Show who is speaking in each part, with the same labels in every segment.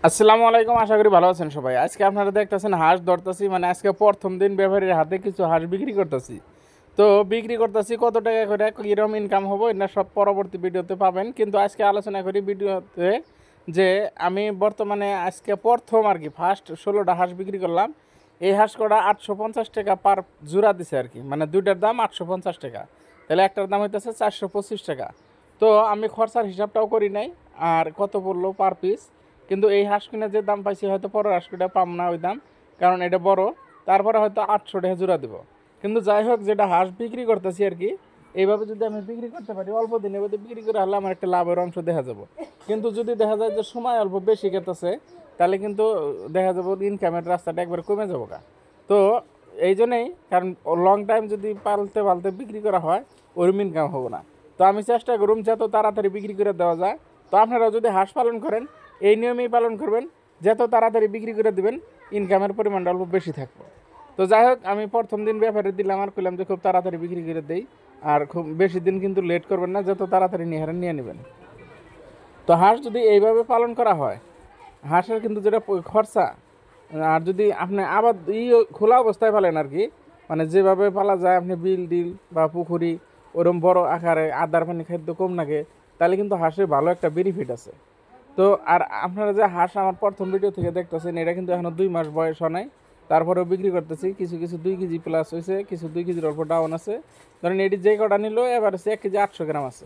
Speaker 1: আসসালামু আলাইকুম, আশা করি ভালো আছেন সবাই। আজকে আপনারা দেখতেছেন হাঁস ধরতেছি, মানে আজকে প্রথম দিন ব্যবহারীর হাতে কিছু হাঁস বিক্রি করতেছি। তো বিক্রি করতেছি কত টাকা করে, কীরকম ইনকাম হবো, এটা সব পরবর্তী ভিডিওতে পাবেন। কিন্তু আজকে আলোচনা করি ভিডিওতে যে আমি বর্তমানে আজকে প্রথম আর কি ফার্স্ট 16টা হাঁস বিক্রি করলাম। এই হাঁস কটা 850 টাকা পার জোড়া দিছে আর কি, মানে দুইটার দাম 850 টাকা, তাহলে একটার দাম হইতেছে 425 টাকা। তো আমি খরচার হিসাবটাও করি নাই আর কত পড়লো পার পিস। কিন্তু এই হাঁস কিনে যে দাম পাইছি হয়তো পরের হাঁস কিনে পাম না ওই দাম, কারণ এটা বড়। তারপরে হয়তো 800 টাকা জোড়া দেবো। কিন্তু যাই হোক, যেটা হাঁস বিক্রি করতেছি আর কি, এইভাবে যদি আমি বিক্রি করতে পারি অল্প দিনের মধ্যে বিক্রি করে হলে আমার একটা লাভের অংশ দেখা যাবো। কিন্তু যদি দেখা যায় যে সময় অল্প বেশি কেটেছে, তাহলে কিন্তু দেখা যাবো ইনকামের রাস্তাটা একবার কমে যাবো গা। তো এই জন্যেই, কারণ লং টাইম যদি পালতে পালতে বিক্রি করা হয় ওরম ইনকাম হবো না। তো আমি চেষ্টা করুম যত তাড়াতাড়ি বিক্রি করে দেওয়া যায়। তো আপনারাও যদি হাঁস পালন করেন এই নিয়মেই পালন করবেন, যত তাড়াতাড়ি বিক্রি করে দেবেন ইনকামের পরিমাণটা অল্প বেশি থাকবে। তো যাই হোক, আমি প্রথম দিন ব্যাপারে দিলাম আর কইলাম যে খুব তাড়াতাড়ি বিক্রি করে দেই, আর খুব বেশি দিন কিন্তু লেট করবেন না, যত তাড়াতাড়ি নিয়ে নেবেন। তো হাঁস যদি এইভাবে পালন করা হয়, হাঁসের কিন্তু যেটা খরচা, আর যদি আপনি আবার খোলা অবস্থায় পালেন আর কি, মানে যেভাবে পালা যায় আপনি বিল ডিল বা পুকুরি ওরম বড় আকারে আদার পানি খাদ্য কম লাগে, তাহলে কিন্তু হাঁসের ভালো একটা বেনিফিট আছে। তো আর আপনারা যে হাঁস আমার প্রথম ভিডিও থেকে দেখতেছেন, এটা কিন্তু এখনও 2 মাস বয়স হয় নাই, তারপরেও বিক্রি করতেছি। কিছু কিছু 2 কেজি প্লাস হয়েছে, কিছু 2 কেজির অল্প ডাউন আছে। ধরেন এটি যে কটা নিল এবার 1 কেজি 800 গ্রাম আছে।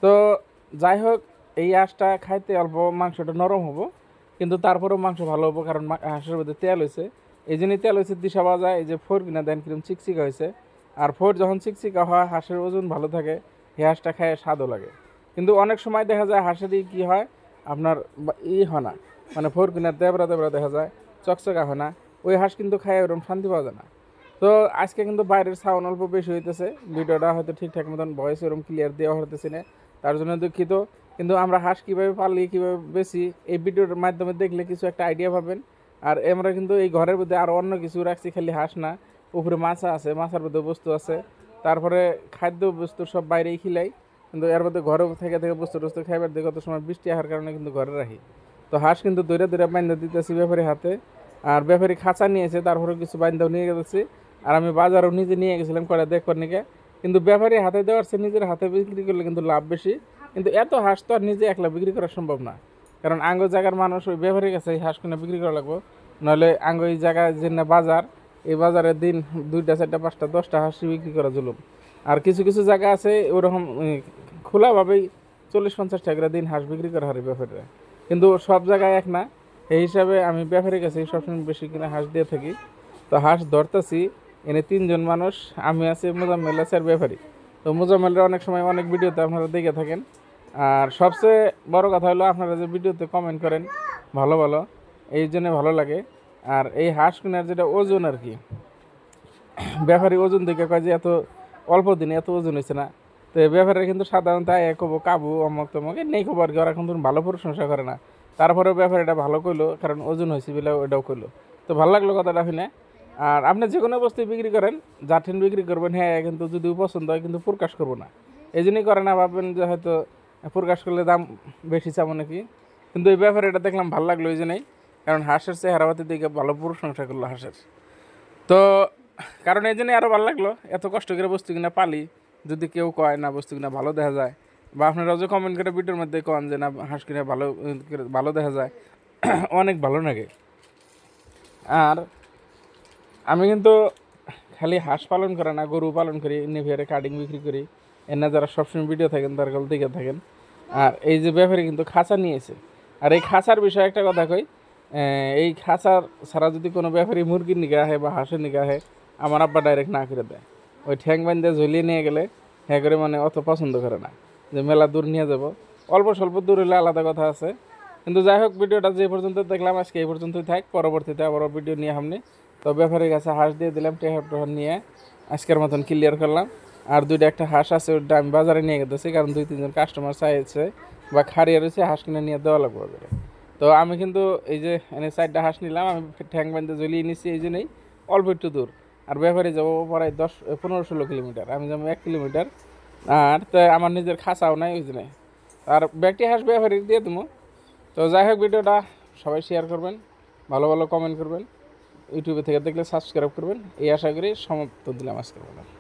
Speaker 1: তো যাই হোক, এই হাঁসটা খাইতে অল্প মাংসটা নরম হবো, কিন্তু তারপরেও মাংস ভালো হবো, কারণ হাঁসের মধ্যে তেল হয়েছে। এই জন্যই তেল হয়েছে দিশা পাওয়া যায়। এই যে ফোর কিনা দেন কিরম চিকচিকা হয়েছে, আর ফোর যখন চিকচিকা হয় হাঁসের ওজন ভালো থাকে, এই হাঁসটা খায় স্বাদও লাগে। কিন্তু অনেক সময় দেখা যায় হাঁসেরই কী হয়, আপনার হয় না, মানে ফোর কিনা দেবরা দেবরা দেখা যায়, চকচকা হয় না, ওই হাঁস কিন্তু খায় ওরকম শান্তি পাওয়া যায় না। তো আজকে কিন্তু বাইরের সাউন্ড অল্প বেশি হইতেছে, ভিডিওটা হয়তো ঠিকঠাক মতন ভয়েস ওরকম ক্লিয়ার দেওয়া হতেছে না, তার জন্য দুঃখিত। কিন্তু আমরা হাঁস কীভাবে পালি, কীভাবে বেশি, এই ভিডিওর মাধ্যমে দেখলে কিছু একটা আইডিয়া পাবেন। আর আমরা কিন্তু এই ঘরের মধ্যে আরও অন্য কিছু রাখছি, খালি হাঁস না, উপরে মাছা আছে, মাছার মধ্যে বস্তু আছে, তারপরে খাদ্য বস্তু সব বাইরেই খিলাই। কিন্তু এর মধ্যে ঘরে থেকে থেকে বস্তু টস্তু খাইবার দিয়ে কত সময় বৃষ্টি আসার কারণে কিন্তু ঘরে রাখি। তো হাঁস কিন্তু দৌড়ে দৌড়ে বাইন্দা দিতেছি ব্যাপারী হাতে, আর ব্যাপারী খাঁচা নিয়েছে, তারপরে কিছু বাইন্দাও নিয়ে গেছি। আর আমি বাজারও নিজে নিয়ে গেছিলাম কয়টা দেখবার নিকে। কিন্তু ব্যাপারী হাতে দেওয়ার চেয়ে নিজের হাতে বিক্রি করলে কিন্তু লাভ বেশি। কিন্তু এত হাঁস তো আর নিজে একলা বিক্রি করা সম্ভব না, কারণ আঙ্গ জায়গার মানুষ ওই ব্যাপারীর কাছে এই হাঁস কিনে বিক্রি করা লাগবো। নাহলে আঙ্গ এই জায়গায় যে না বাজার, এই বাজারে দিন 2টা 4টা 5টা 10টা হাঁস বিক্রি করা জুলুম। আর কিছু কিছু জায়গা আছে ওরকম খোলাভাবেই 40-50 টাকা করে দিন হাঁস বিক্রি করা হয় ব্যাপারীরা, কিন্তু সব জায়গায় এক না। এই হিসাবে আমি ব্যাপারীর কাছে সবসময় বেশি কিনে হাঁস দিয়ে থাকি। তো হাঁস ধরতেছি এনে 3জন মানুষ, আমি আছি, মোজাম্মেল আছে আর ব্যাপারী। তো মোজাম্মেলরা অনেক সময় অনেক ভিডিওতে আপনারা দেখে থাকেন। আর সবচেয়ে বড় কথা হলো আপনারা যে ভিডিওতে কমেন্ট করেন ভালো ভালো, এই জন্য ভালো লাগে। আর এই হাঁস কেনার যেটা ওজন আর কি, ব্যাপারী ওজন দেখে কয় যে এত অল্প দিনে এত ওজন হয়েছে না। তো এই ব্যাপারে কিন্তু সাধারণত কবো কাবু অমক তমক নেই খবর আর কি, ওরা কিন্তু ভালো প্রশংসা করে না। তারপরেও ব্যাপারীটা ভালো কইলো, কারণ ওজন হয়েছে বলে ওটাও কইলো। তো ভালো লাগলো কথাটা শুনে। আর আপনি যে কোনো বস্তু বিক্রি করেন, জাঠিন বিক্রি করবেন, হ্যাঁ, কিন্তু যদি পছন্দ হয় কিন্তু প্রকাশ করবো না। এই জন্যই করে না, ভাববেন যে হয়তো প্রকাশ করলে দাম বেশি চাবো নাকি। কিন্তু এই ব্যাপারে এটা দেখলাম ভালো লাগলো এই জন্যই, কারণ হাঁসের চেহারাপাতি দিকে ভালো প্রশংসা করলো হাঁসের। তো কারণ এই জন্যই আরও ভালো লাগলো, এত কষ্ট করে বস্তু কিনা পালি, যদি কেউ কয় না বস্তু কিনা ভালো দেখা যায়, বা আপনারাও যে কমেন্ট করে ভিডিওর মধ্যে কন যে না হাঁস কিনা ভালো ভালো দেখা যায়, অনেক ভালো লাগে। আর আমি কিন্তু খালি হাঁস পালন করে না, গরু পালন করি, নেভিয়ারে কাটিং বিক্রি করি। এনে যারা সবসময় ভিডিও থাকেন তার কাল দিকে থাকেন। আর এই যে ব্যাপারে কিন্তু খাঁচা নিয়েছে। আর এই খাঁচার বিষয়ে একটা কথা কই, এই খাঁচার ছাড়া যদি কোনো ব্যাপারী মুরগির নিকে আহে বা হাঁসের নিকে আহে, আমার আব্বা ডাইরেক্ট না করে দেয়। ওই ঠ্যাং বান্ধে ঝুলিয়ে নিয়ে গেলে হ্যাঁ করে মানে অত পছন্দ করে না, যে মেলা দূর নিয়ে যাব। অল্প স্বল্প দূর হলে আলাদা কথা আছে। কিন্তু যাই হোক, ভিডিওটা যে পর্যন্ত দেখলাম আজকে এই পর্যন্তই থাক, পরবর্তীতে আবারও ভিডিও নিয়ে সামনে। তো ব্যাপারীর কাছে হাঁস দিয়ে দিলাম, টেহার নিয়ে আজকের মতন ক্লিয়ার করলাম। আর দুইটা একটা হাঁস আছে, ওটা আমি বাজারে নিয়ে গেতেছি, কারণ 2-3 জন কাস্টমার চাইছে বা খারিয়ে রয়েছে, হাঁস কিনে নিয়ে দেওয়া লাগবে ওদের। তো আমি কিন্তু এই যে এনে 4টা হাঁস নিলাম, আমি ঠ্যাং বান্ধে ঝুলিয়ে নিচ্ছি এই জন্যই, অল্প একটু দূর। আর ব্যাপারে যাবো প্রায় 10-15-16 কিলোমিটার, আমি যাবো 1 কিলোমিটার। আর তো আমার নিজের খাঁচাও নাই ওই জন্য, আর ব্যাগটি হাঁস ব্যাপারে দিয়ে দেবো। তো যাই হোক, ভিডিওটা সবাই শেয়ার করবেন, ভালো ভালো কমেন্ট করবেন, ইউটিউবে থেকে দেখলে সাবস্ক্রাইব করবেন, এই আশা করি সমাপ্ত দিলাম আজকের মতো।